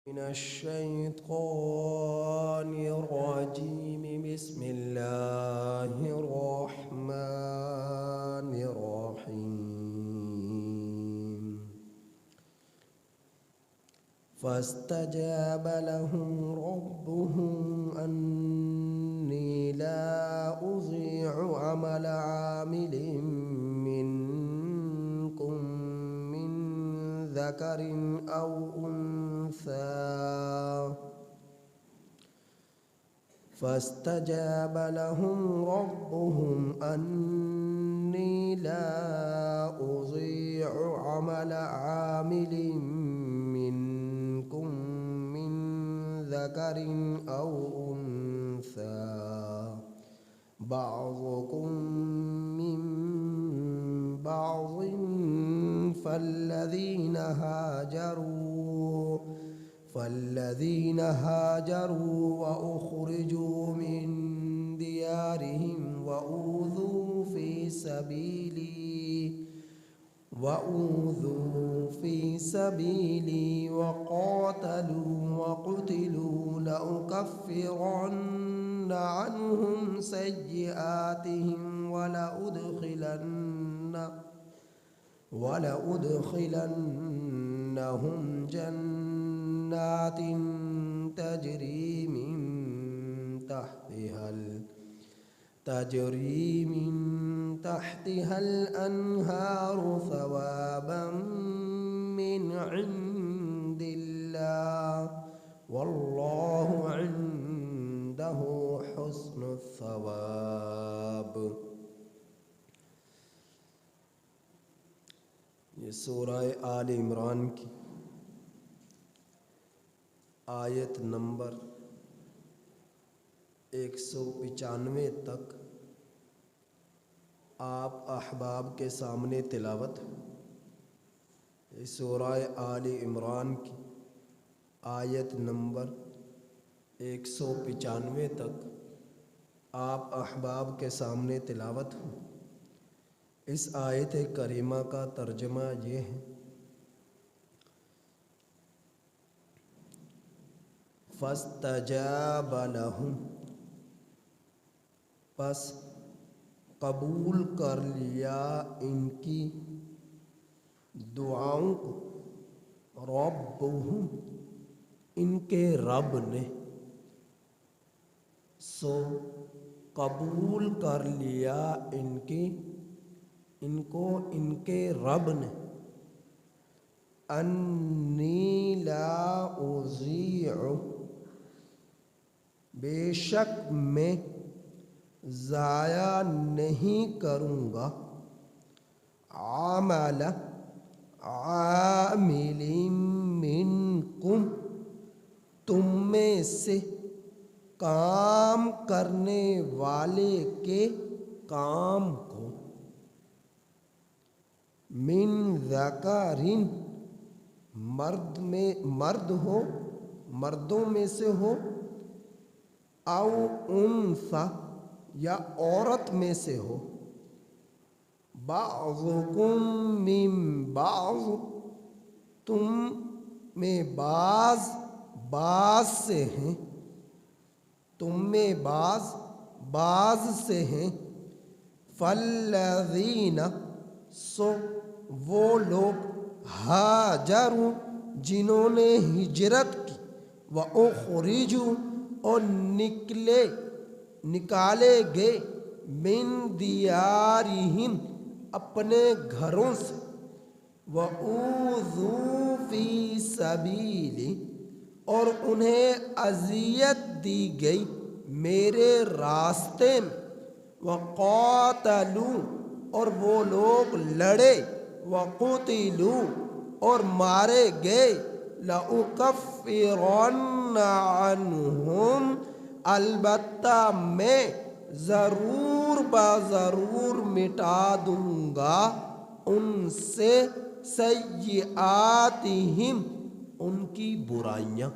من الشيطان الرجيم. بسم الله الرحمن الرحيم. فاستجاب لهم ربهم أني لا أضيع عمل عامل منكم من ذكر أو فاستجاب لهم ربهم أني لا أضيع عمل عامل منكم من ذكر أو أنثى بعضكم من بعض فالذين هاجروا وأخرجوا من ديارهم وأوذوا في سبيلي وقاتلوا وقتلوا لأكفرن عنهم سيئاتهم ولأدخلنهم جنات تجري من تحتها الأنهار ثوابا من عند الله والله عنده حسن الثواب. یہ سورہ آل عمران کی آیت نمبر 195 تک آپ احباب کے سامنے تلاوت. سورہ آل عمران کی آیت نمبر 195 تک آپ احباب کے سامنے تلاوت. اس آیت کریمہ کا ترجمہ یہ ہے: فاستجاب لهم، پس قبول کر لیا ان کی دعاؤں کو، ربهم، ان کے رب نے، سو قبول کر لیا ان کو ان کے رب نے، انی لا اضیع، بے شک میں ضائع نہیں کروں گا، عمل عامل منکم، تم میں سے کام کرنے والے کے کام کو، من ذکرین، مردوں میں سے ہو، او انثی، یا عورت میں سے ہو، بعضکم من بعض، تم میں بعض سے ہیں، تم میں بعض سے ہیں، فالذین، سو وہ لوگ، ہاجروا، جنہوں نے ہجرت کی، وَأُخْرِجُوا، اور نکالے گئے، من دیارہم، اپنے گھروں سے، وَأُوذُوا فِي سَبِيلِي، اور انہیں اذیت دی گئی میرے راستے میں، وَقَاتَلُوا، اور وہ لوگ لڑے، وَقُتِلُوا، اور مارے گئے، لَأُكَفِّرَنَّ عَنْهُمْ، البتہ میں ضرور مٹا دوں گا ان سے، سیئاتہم، ان کی برائیاں،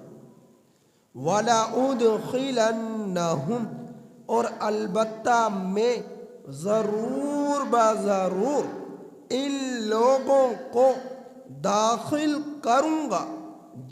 وَلَأُدْخِلَنَّهُمْ، اور البتہ میں ضرور ان لوگوں کو داخل کروں گا،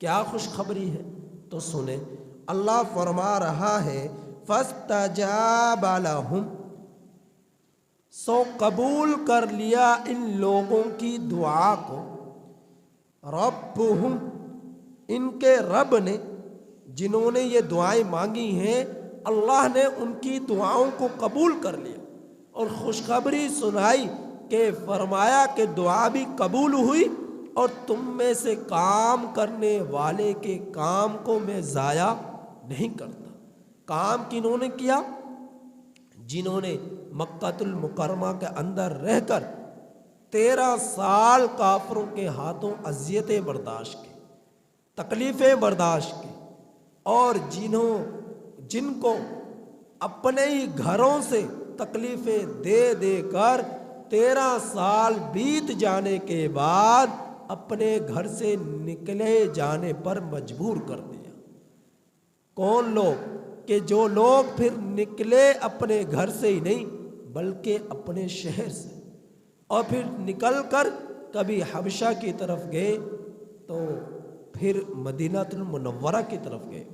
کیا خوشخبری ہے؟ تو سنیں، اللہ فرما رہا ہے فاستجاب لہم، سو قبول کر لیا ان لوگوں کی دعا کو، ربہم، ان کے رب نے، جنہوں نے یہ دعائیں مانگی ہیں اللہ نے ان کی دعاؤں کو قبول کر لیا اور خوشخبری سنائی کہ فرمایا کہ دعا بھی قبول ہوئی اور تم میں سے کام کرنے والے کے کام کو میں ضائع نہیں کرتا۔ کام کنہوں نے کیا؟ جنہوں نے مکہ المکرمہ کے اندر رہ کر 13 سال کافروں کے ہاتھوں اذیتیں برداشت کی، تکلیفیں برداشت کی، اور جن کو اپنے ہی گھروں سے تکلیفیں دے دے کر 13 سال بیت جانے کے بعد اپنے گھر سے نکلے جانے پر مجبور کر دیا۔ کون لوگ؟ کہ جو لوگ پھر نکلے اپنے گھر سے ہی نہیں بلکہ اپنے شہر سے، اور پھر نکل کر کبھی حبشہ کی طرف گئے تو پھر مدینہ المنورہ کی طرف گئے۔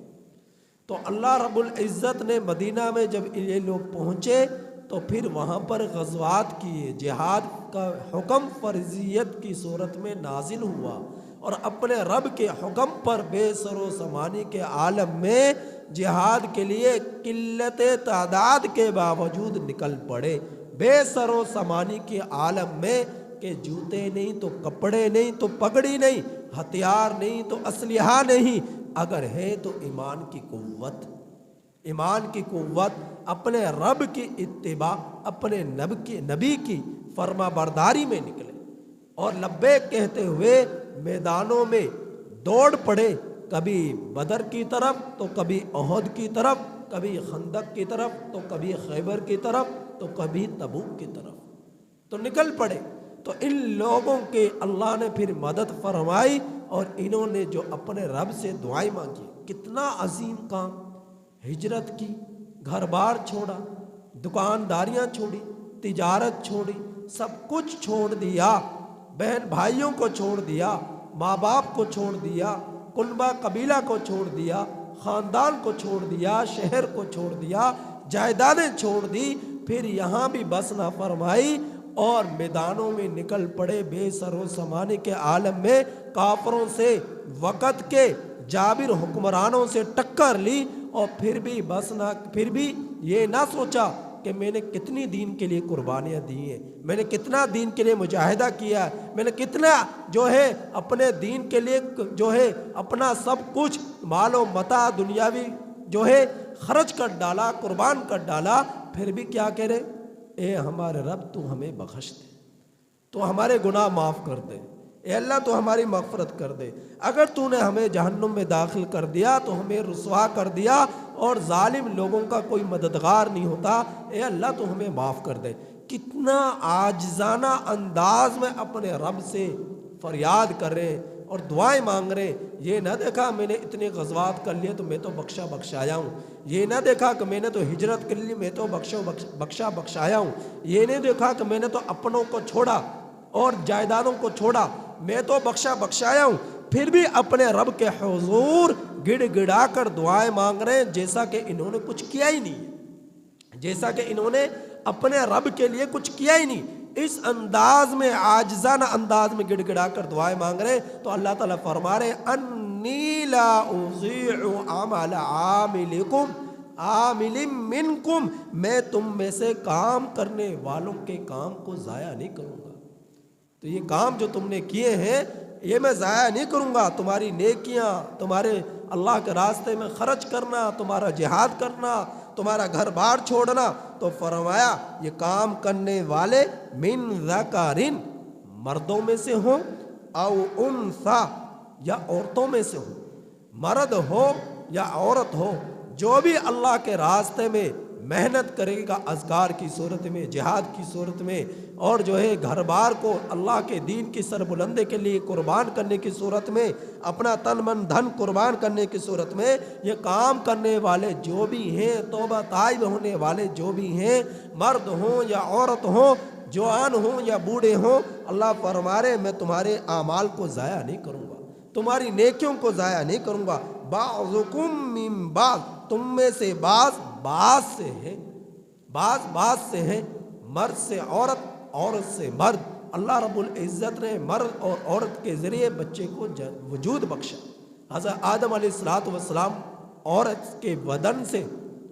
تو اللہ رب العزت نے مدینہ میں جب یہ لوگ پہنچے تو پھر وہاں پر غزوات کیے، جہاد کا حکم فرضیت کی صورت میں نازل ہوا، اور اپنے رب کے حکم پر بے سر و سامانی کے عالم میں جہاد کے لیے قلت تعداد کے باوجود نکل پڑے، بے سر و سامانی کے عالم میں کہ جوتے نہیں تو کپڑے نہیں تو پگڑی نہیں، ہتھیار نہیں تو اسلحہ نہیں، اگر ہے تو ایمان کی قوت، ایمان کی قوت، اپنے رب کی اتباع، اپنے نبی کی فرما برداری میں نکلے اور لبیک کہتے ہوئے میدانوں میں دوڑ پڑے، کبھی بدر کی طرف تو کبھی احد کی طرف، کبھی خندق کی طرف تو کبھی خیبر کی طرف تو کبھی تبوک کی طرف، تو نکل پڑے۔ تو ان لوگوں کے اللہ نے پھر مدد فرمائی اور انہوں نے جو اپنے رب سے دعائیں مانگی، کتنا عظیم کام، ہجرت کی، گھر بار چھوڑا، دکانداریاں چھوڑی، تجارت چھوڑی، سب کچھ چھوڑ دیا، بہن بھائیوں کو چھوڑ دیا، ماں باپ کو چھوڑ دیا، کنبہ قبیلہ کو چھوڑ دیا، خاندان کو چھوڑ دیا، شہر کو چھوڑ دیا، جائیدادیں چھوڑ دی، پھر یہاں بھی بس نہ فرمائی اور میدانوں میں نکل پڑے، بے سر و سامانے کے عالم میں کافروں سے، وقت کے جابر حکمرانوں سے ٹکر لی، اور پھر بھی یہ نہ سوچا کہ میں نے کتنی دین کے لیے قربانیاں دی ہیں، میں نے کتنا دین کے لیے مجاہدہ کیا ہے، میں نے کتنا اپنے دین کے لیے اپنا سب کچھ مال و متاع دنیاوی خرچ کر ڈالا، قربان کر ڈالا، پھر بھی کیا کہہ رہے؟ اے ہمارے رب تو ہمیں بخش دے، تو ہمارے گناہ معاف کر دے، اے اللہ تو ہماری مغفرت کر دے، اگر تو نے ہمیں جہنم میں داخل کر دیا تو ہمیں رسوا کر دیا اور ظالم لوگوں کا کوئی مددگار نہیں ہوتا، اے اللہ تو ہمیں معاف کر دے۔ کتنا عاجزانہ انداز میں اپنے رب سے فریاد کر رہے ہیں اور دعائیں مانگ رہے ہیں۔ یہ نہ دیکھا میں نے اتنے غزوات کر لیے تو میں تو بخشایا ہوں، یہ نہ دیکھا کہ میں نے تو ہجرت کر لی میں تو بخشایا ہوں، یہ نہیں دیکھا کہ میں نے تو اپنوں کو چھوڑا اور جائیدادوں کو چھوڑا، میں تو بخشایا ہوں، پھر بھی اپنے رب کے حضور گڑ گڑا کر دعائیں مانگ رہے ہیں جیسا کہ انہوں نے کچھ کیا ہی نہیں، جیسا کہ انہوں نے اپنے رب کے لیے کچھ کیا ہی نہیں، اس انداز میں عاجزانہ انداز میں گڑ گڑا کر دعائیں مانگ رہے ہیں۔ تو اللہ تعالیٰ فرما رہے ہیں انی لا اضیع عمل عامل منکم، میں تم میں سے کام کرنے والوں کے کام کو ضائع نہیں کروں گا، تو یہ کام جو تم نے کیے ہیں یہ میں ضائع نہیں کروں گا، تمہاری نیکیاں، تمہارے اللہ کے راستے میں خرچ کرنا، تمہارا جہاد کرنا، تمہارا گھر بار چھوڑنا، تو فرمایا یہ کام کرنے والے من ذکرن، مردوں میں سے ہوں، او انثی، یا عورتوں میں سے ہوں، مرد ہو یا عورت ہو، جو بھی اللہ کے راستے میں محنت کرے گا اذکار کی صورت میں، جہاد کی صورت میں، اور گھر بار کو اللہ کے دین کی سربلندی کے لیے قربان کرنے کی صورت میں، اپنا تن من دھن قربان کرنے کی صورت میں، یہ کام کرنے والے جو بھی ہیں، توبہ طائب ہونے والے جو بھی ہیں، مرد ہوں یا عورت ہوں، جوان ہوں یا بوڑھے ہوں، اللہ فرما رہے میں تمہارے اعمال کو ضائع نہیں کروں گا، تمہاری نیکیوں کو ضائع نہیں کروں گا. بعضکم من بعض, تم میں سے بعض سے ہے, بعض سے ہے, مرد سے عورت, عورت سے مرد. اللہ رب العزت نے مرد اور عورت کے ذریعے بچے کو وجود بخشا. حضرت آدم علیہ السلام عورت کے بدن سے,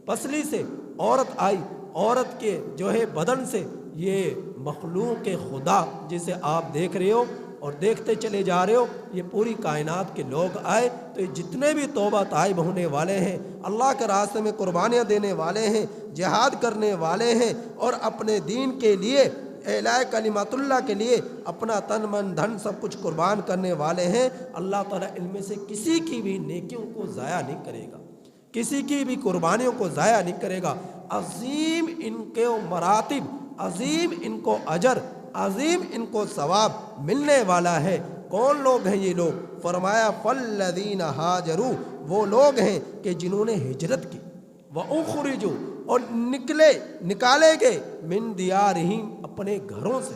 پسلی سے عورت آئی, عورت کے جو ہے بدن سے یہ مخلوق خدا جسے آپ دیکھ رہے ہو اور دیکھتے چلے جا رہے ہو, یہ پوری کائنات کے لوگ آئے. تو یہ جتنے بھی توبہ طائب ہونے والے ہیں, اللہ کے راستے میں قربانیاں دینے والے ہیں, جہاد کرنے والے ہیں اور اپنے دین کے لیے, اعلاء کلمات اللہ کے لیے اپنا تن من دھن سب کچھ قربان کرنے والے ہیں, اللہ تعالیٰ ان میں سے کسی کی بھی نیکیوں کو ضائع نہیں کرے گا, کسی کی بھی قربانیوں کو ضائع نہیں کرے گا. عظیم ان کے مراتب, عظیم ان کو اجر, عظیم ان کو ثواب ملنے والا ہے. کون لوگ ہیں یہ لوگ؟ فرمایا فالذین ہاجروا, وہ لوگ ہیں کہ جنہوں نے ہجرت کی, واخرجوا, اور نکالے گئے, من دیارہم, اپنے گھروں سے,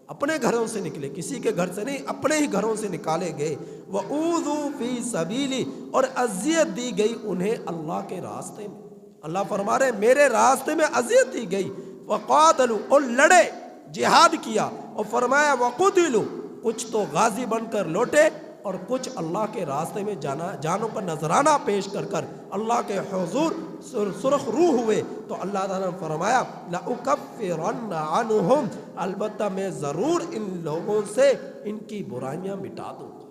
اپنے گھروں سے نکلے, کسی کے گھر سے نہیں, اپنے ہی گھروں سے نکالے گئے. وَأُوذُوا فِي سَبِيلِ, اور اذیت دی گئی انہیں اللہ کے راستے میں. اللہ فرما رہے میرے راستے میں اذیت دی گئی. وَقَاتَلُوا, اور لڑے, جہاد کیا. اور فرمایا وَقُتِلُوا, کچھ تو غازی بن کر لوٹے اور کچھ اللہ کے راستے میں جانوں کا نذرانہ پیش کر کر اللہ کے حضور سرخ روح ہوئے. تو اللہ تعالیٰ نے فرمایا لَأُكَفِّرَنَّ عَنْهُمْ, البتہ میں ضرور ان لوگوں سے ان کی برائیاں مٹا دوں گا.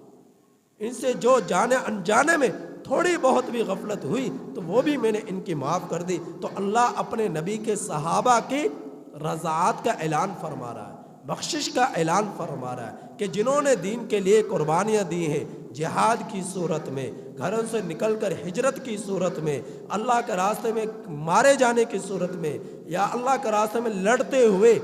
ان سے جو جانے انجانے میں تھوڑی بہت بھی غفلت ہوئی تو وہ بھی میں نے ان کی معاف کر دی. تو اللہ اپنے نبی کے صحابہ کی رضاعت کا اعلان فرما رہا ہے, بخشش کا اعلان فرما رہا ہے کہ جنہوں نے دین کے لیے قربانیاں دی ہیں, جہاد کی صورت میں, گھروں سے نکل کر ہجرت کی صورت میں, اللہ کے راستے میں مارے جانے کی صورت میں, یا اللہ کے راستے میں لڑتے ہوئے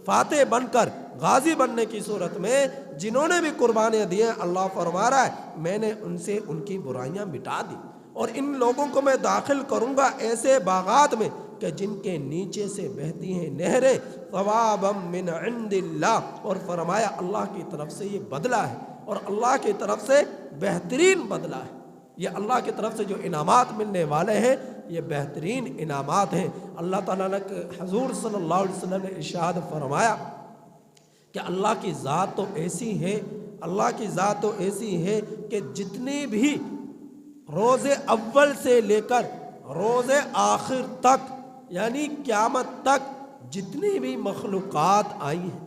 فاتح بن کر غازی بننے کی صورت میں جنہوں نے بھی قربانیاں دی ہیں, اللہ فرما رہا ہے میں نے ان سے ان کی برائیاں مٹا دی اور ان لوگوں کو میں داخل کروں گا ایسے باغات میں کہ جن کے نیچے سے بہتی ہیں نہریں, ثوابا من عند اللہ, اور فرمایا اللہ کی طرف سے یہ بدلہ ہے اور اللہ کی طرف سے بہترین بدلہ ہے. یہ اللہ کی طرف سے جو انعامات ملنے والے ہیں یہ بہترین انعامات ہیں. اللہ تعالیٰ نے حضور صلی اللہ علیہ وسلم نے ارشاد فرمایا کہ اللہ کی ذات تو ایسی ہے, اللہ کی ذات تو ایسی ہے کہ جتنی بھی روز اول سے لے کر روز آخر تک, یعنی قیامت تک جتنی بھی مخلوقات آئی ہیں,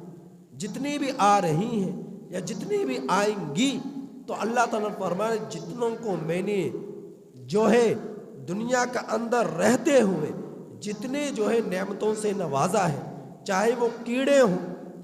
جتنی بھی آ رہی ہیں یا جتنی بھی آئیں گی, تو اللہ تعالیٰ نے فرمایا جتنوں کو میں نے جو ہے دنیا کا اندر رہتے ہوئے جتنے جو ہے نعمتوں سے نوازا ہے, چاہے وہ کیڑے ہوں,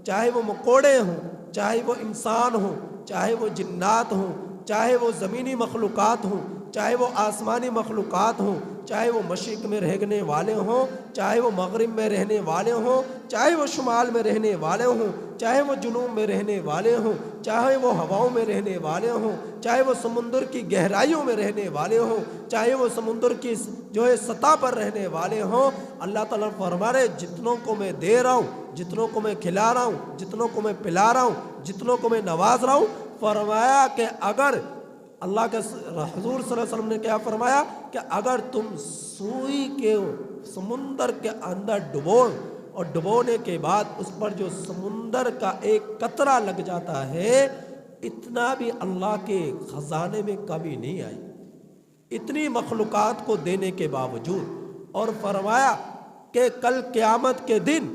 چاہے وہ مکوڑے ہوں, چاہے وہ انسان ہوں, چاہے وہ جنات ہوں, چاہے وہ زمینی مخلوقات ہوں, چاہے وہ آسمانی مخلوقات ہوں, چاہے وہ مشرق میں رہنے والے ہوں, چاہے وہ مغرب میں رہنے والے ہوں, چاہے وہ شمال میں رہنے والے ہوں, چاہے وہ جنوب میں رہنے والے ہوں, چاہے وہ ہواؤں میں رہنے والے ہوں, چاہے وہ سمندر کی گہرائیوں میں رہنے والے ہوں, چاہے وہ سمندر کی جو ہے سطح پر رہنے والے ہوں, اللہ تعالیٰ فرما رہے جتنوں کو میں دے رہا ہوں, جتنوں کو میں کھلا رہا ہوں, جتنوں کو میں پلا رہا ہوں, جتنوں کو میں نواز رہا ہوں, فرمایا کہ اگر اللہ کے حضور صلی اللہ علیہ وسلم نے کیا فرمایا کہ اگر تم سوئی کے سمندر کے اندر ڈبو اور ڈبونے کے بعد اس پر جو سمندر کا ایک قطرہ لگ جاتا ہے, اتنا بھی اللہ کے خزانے میں کمی نہیں آئی, اتنی مخلوقات کو دینے کے باوجود. اور فرمایا کہ کل قیامت کے دن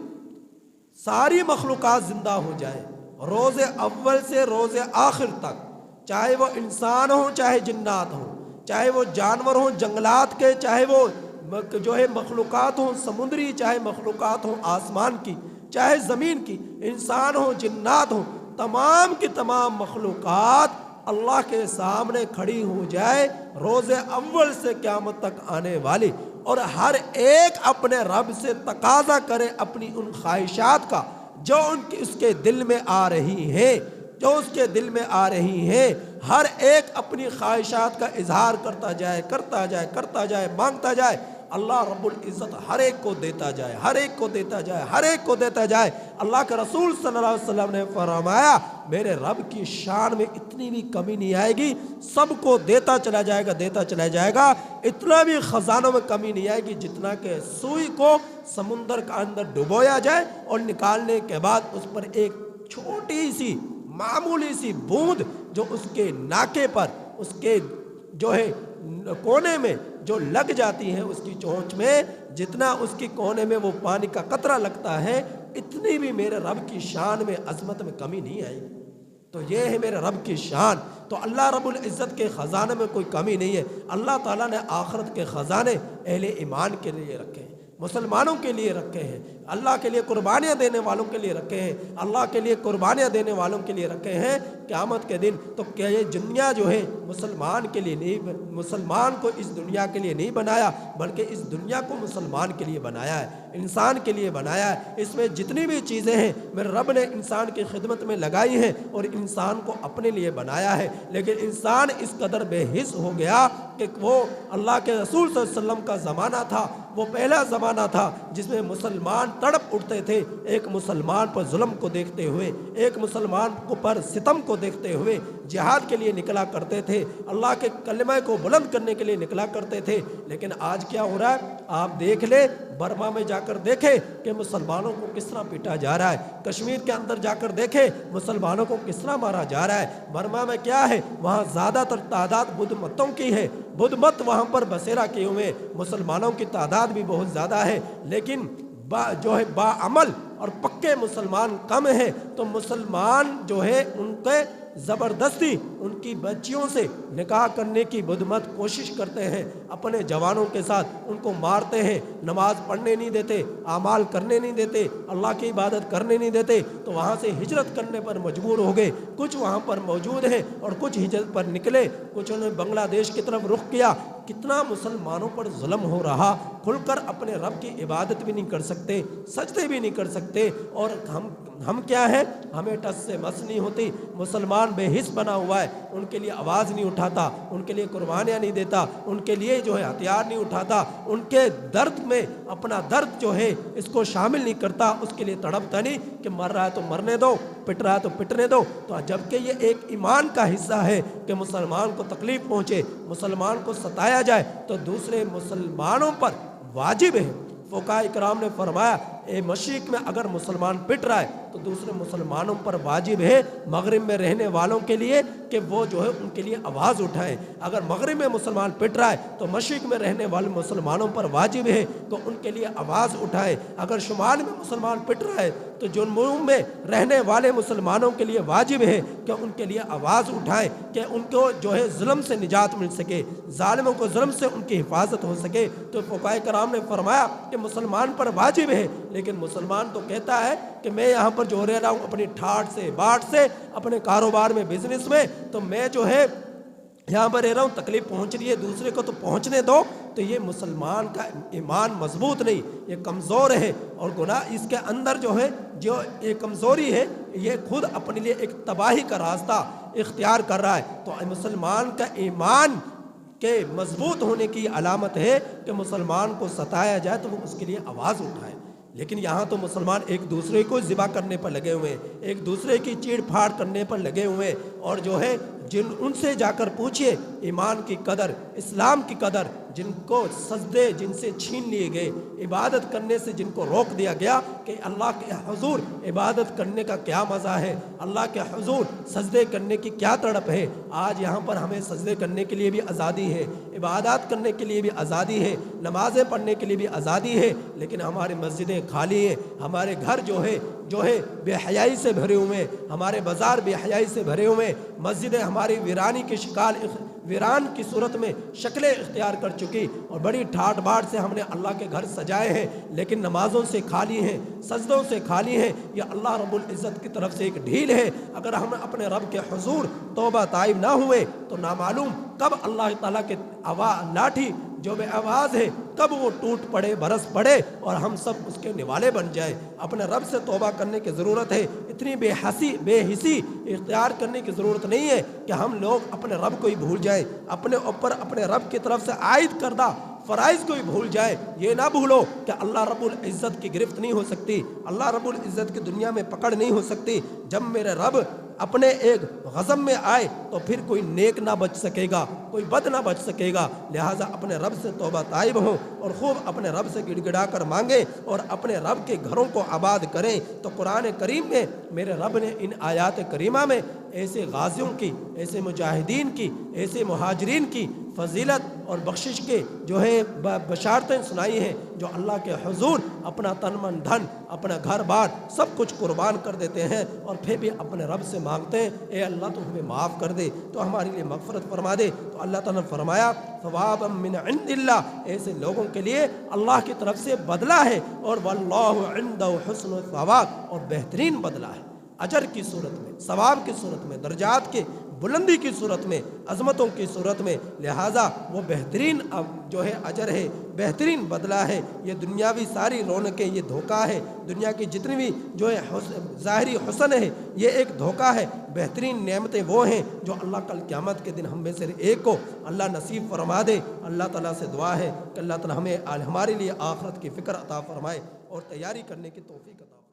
ساری مخلوقات زندہ ہو جائیں, روز اول سے روز آخر تک, چاہے وہ انسان ہوں چاہے جنات ہوں, چاہے وہ جانور ہوں جنگلات کے, چاہے وہ جو ہے مخلوقات ہوں سمندری, چاہے مخلوقات ہوں آسمان کی, چاہے زمین کی, انسان ہوں جنات ہوں, تمام کی تمام مخلوقات اللہ کے سامنے کھڑی ہو جائے روز اول سے قیامت تک آنے والی, اور ہر ایک اپنے رب سے تقاضا کرے اپنی ان خواہشات کا جو اس کے دل میں آ رہی ہے, جو اس کے دل میں آ رہی ہے. ہر ایک اپنی خواہشات کا اظہار کرتا جائے, کرتا جائے, کرتا جائے, مانگتا جائے. اللہ رب العزت ہر ایک کو دیتا جائے، ہر ایک کو دیتا جائے، ہر ایک کو دیتا جائے۔ اللہ کے رسول صلی اللہ علیہ وسلم نے فرمایا میرے رب کی شان میں اتنی بھی کمی نہیں آئے گی، سب کو دیتا چلا جائے گا، دیتا چلا جائے گا، اتنا بھی خزانوں میں کمی نہیں آئے گی جتنا کہ سوئی کو سمندر کے اندر ڈبویا جائے اور نکالنے کے بعد اس پر ایک چھوٹی سی معمولی سی بوند جو اس کے ناکے پر، اس کے جو ہے کونے میں جو لگ جاتی ہے، اس کی چونچ میں جتنا اس کی کونے میں وہ پانی کا قطرہ لگتا ہے، اتنی بھی میرے رب کی شان میں عظمت میں کمی نہیں آئی۔ تو یہ ہے میرے رب کی شان۔ تو اللہ رب العزت کے خزانے میں کوئی کمی نہیں ہے۔ اللہ تعالیٰ نے آخرت کے خزانے اہل ایمان کے لیے رکھے ہیں، مسلمانوں کے لیے رکھے ہیں، اللہ کے لیے قربانیاں دینے والوں کے لیے رکھے ہیں، اللہ کے لیے قربانیاں دینے والوں کے لیے رکھے ہیں قیامت کے دن۔ تو کیا یہ دنیا جو ہے مسلمان کے لیے نہیں، مسلمان کو اس دنیا کے لیے نہیں بنایا، بلکہ اس دنیا کو مسلمان کے لیے بنایا ہے، انسان کے لیے بنایا ہے۔ اس میں جتنی بھی چیزیں ہیں میرے رب نے انسان کی خدمت میں لگائی ہیں اور انسان کو اپنے لیے بنایا ہے، لیکن انسان اس قدر بے حس ہو گیا کہ وہ اللہ کے رسول صلی اللہ علیہ وسلم کا زمانہ تھا، وہ پہلا زمانہ تھا جس میں مسلمان تڑپ اٹھتے تھے ایک مسلمان پر ظلم کو دیکھتے ہوئے، ایک مسلمان کو پر ستم کو دیکھتے ہوئے جہاد کے لیے نکلا کرتے تھے، اللہ کے کلمہ کو بلند کرنے کے لیے نکلا کرتے تھے۔ لیکن آج کیا ہو رہا ہے آپ دیکھ لیں، برما میں جا کر دیکھیں کہ مسلمانوں کو کس طرح پیٹا جا رہا ہے، کشمیر کے اندر جا کر دیکھیں مسلمانوں کو کس طرح مارا جا رہا ہے۔ برما میں کیا ہے، وہاں زیادہ تر تعداد بدھ متوں کی ہے، بدھ مت وہاں پر بسیرا کیے ہوئے، مسلمانوں کی تعداد بھی بہت زیادہ ہے، لیکن جو ہے باعمل اور پکے مسلمان کم ہیں۔ تو مسلمان جو ہے ان کے زبردستی ان کی بچیوں سے نکاح کرنے کی بدھ مت کوشش کرتے ہیں، اپنے جوانوں کے ساتھ ان کو مارتے ہیں، نماز پڑھنے نہیں دیتے، اعمال کرنے نہیں دیتے، اللہ کی عبادت کرنے نہیں دیتے۔ تو وہاں سے ہجرت کرنے پر مجبور ہو گئے، کچھ وہاں پر موجود ہیں اور کچھ ہجرت پر نکلے، کچھ نے بنگلہ دیش کی طرف رخ کیا۔ کتنا مسلمانوں پر ظلم ہو رہا، کھل کر اپنے رب کی عبادت بھی نہیں کر سکتے، سجدے بھی نہیں کر سکتے، اور ہم کیا ہے، ہمیں ٹس سے مس نہیں ہوتی۔ مسلمان بے حس بنا ہوا ہے، ان کے لیے آواز نہیں اٹھاتا، ان کے لیے قربانیاں نہیں دیتا، ان کے لیے جو ہے ہتھیار نہیں اٹھاتا، ان کے درد میں اپنا درد جو ہے اس کو شامل نہیں کرتا، اس کے لیے تڑپتا نہیں کہ مر رہا ہے تو مرنے دو، پٹ رہا ہے تو پٹنے دو۔ تو جبکہ یہ ایک ایمان کا حصہ ہے کہ مسلمان کو تکلیف پہنچے، مسلمان کو ستایا جائے تو دوسرے مسلمانوں پر واجب ہے۔ فقہاء اکرام نے فرمایا مشرق میں اگر مسلمان پٹ رہا ہے تو دوسرے مسلمانوں پر واجب ہے مغرب میں رہنے والوں کے لیے کہ وہ جو ہے ان کے لیے آواز اٹھائیں۔ اگر مغرب میں مسلمان پٹ رہا ہے تو مشرق میں رہنے والے مسلمانوں پر واجب ہے کہ ان کے لیے آواز اٹھائیں۔ اگر شمال میں مسلمان پٹ رہا ہے تو جنوب میں رہنے والے مسلمانوں کے لیے واجب ہے کہ ان کے لیے آواز اٹھائیں کہ ان کو جو ہے ظلم سے نجات مل سکے، ظالموں کو ظلم سے ان کی حفاظت ہو سکے۔ تو فقہاء کرام نے فرمایا کہ مسلمان پر واجب ہے، لیکن مسلمان تو کہتا ہے کہ میں یہاں پر جو رہ رہا ہوں اپنی ٹھاٹ سے باٹ سے، اپنے کاروبار میں، بزنس میں، تو میں جو ہے یہاں پر رہ رہا ہوں، تکلیف پہنچ رہی ہے دوسرے کو تو پہنچنے دو۔ تو یہ مسلمان کا ایمان مضبوط نہیں، یہ کمزور ہے، اور گناہ اس کے اندر جو ہے جو یہ کمزوری ہے یہ خود اپنے لیے ایک تباہی کا راستہ اختیار کر رہا ہے۔ تو مسلمان کا ایمان کے مضبوط ہونے کی علامت ہے کہ مسلمان کو ستایا جائے تو وہ اس کے لیے آواز اٹھائے۔ لیکن یہاں تو مسلمان ایک دوسرے کو ذبح کرنے پر لگے ہوئے ہیں، ایک دوسرے کی چیڑ پھاڑ کرنے پر لگے ہوئے ہیں، اور جو ہے ان سے جا کر پوچھئے ایمان کی قدر، اسلام کی قدر، جن کو سجدے جن سے چھین لیے گئے، عبادت کرنے سے جن کو روک دیا گیا کہ اللہ کے حضور عبادت کرنے کا کیا مزہ ہے، اللہ کے حضور سجدے کرنے کی کیا تڑپ ہے۔ آج یہاں پر ہمیں سجدے کرنے کے لیے بھی آزادی ہے، عبادات کرنے کے لیے بھی آزادی ہے، نمازیں پڑھنے کے لیے بھی آزادی ہے، لیکن ہماری مسجدیں خالی ہیں، ہمارے گھر جو ہے بے حیائی سے بھرے ہوئے ہیں، ہمارے بازار بے حیائی سے بھرے ہوئے ہیں، مسجدیں ہماری ویرانی کی ویران کی صورت میں شکلیں اختیار کر چکی، اور بڑی ٹھاٹ باٹ سے ہم نے اللہ کے گھر سجائے ہیں، لیکن نمازوں سے خالی ہیں، سجدوں سے خالی ہیں۔ یہ اللہ رب العزت کی طرف سے ایک ڈھیل ہے۔ اگر ہم اپنے رب کے حضور توبہ طائب نہ ہوئے تو نامعلوم کب اللہ تعالیٰ کے لاٹھی جو بے آواز ہے کب وہ ٹوٹ پڑے، برس پڑے، اور ہم سب اس کے نوالے بن جائے۔ اپنے رب سے توبہ کرنے کی ضرورت ہے۔ اتنی بے حسی اختیار کرنے کی ضرورت نہیں ہے کہ ہم لوگ اپنے رب کو ہی بھول جائیں، اپنے اوپر اپنے رب کی طرف سے عائد کردہ فرائض کو ہی بھول جائے۔ یہ نہ بھولو کہ اللہ رب العزت کی گرفت نہیں ہو سکتی، اللہ رب العزت کی دنیا میں پکڑ نہیں ہو سکتی۔ جب میرے رب اپنے ایک غضب میں آئے تو پھر کوئی نیک نہ بچ سکے گا، کوئی بد نہ بچ سکے گا۔ لہٰذا اپنے رب سے توبہ طائب ہوں اور خوب اپنے رب سے گڑ گڑا کر مانگیں اور اپنے رب کے گھروں کو آباد کریں۔ تو قرآن کریم میں میرے رب نے ان آیات کریمہ میں ایسے غازیوں کی، ایسے مجاہدین کی، ایسے مہاجرین کی فضیلت اور بخشش کے جو ہے بشارتیں سنائی ہیں، جو اللہ کے حضور اپنا تن من دھن، اپنا گھر بار سب کچھ قربان کر دیتے ہیں اور پھر بھی اپنے رب سے مانگتے ہیں اے اللہ تو ہمیں معاف کر دے، تو ہمارے لیے مغفرت فرما دے۔ تو اللہ تعالیٰ نے فرمایا ثوابا من عند اللہ، ایسے لوگوں کے لیے اللہ کی طرف سے بدلہ ہے، اور واللہ عنده حسن الثواب، اور بہترین بدلہ ہے، اجر کی صورت میں، ثواب کی صورت میں، درجات کے بلندی کی صورت میں، عظمتوں کی صورت میں۔ لہٰذا وہ بہترین جو ہے اجر ہے، بہترین بدلہ ہے۔ یہ دنیاوی ساری رونقیں یہ دھوکہ ہے، دنیا کی جتنی بھی جو ہے ظاہری حسن ہے یہ ایک دھوکہ ہے۔ بہترین نعمتیں وہ ہیں جو اللہ کل قیامت کے دن ہم میں سے ایک کو اللہ نصیب فرما دے۔ اللہ تعالیٰ سے دعا ہے کہ اللہ تعالیٰ ہمیں ہمارے لیے آخرت کی فکر عطا فرمائے اور تیاری کرنے کی توفیق عطا فرمائے۔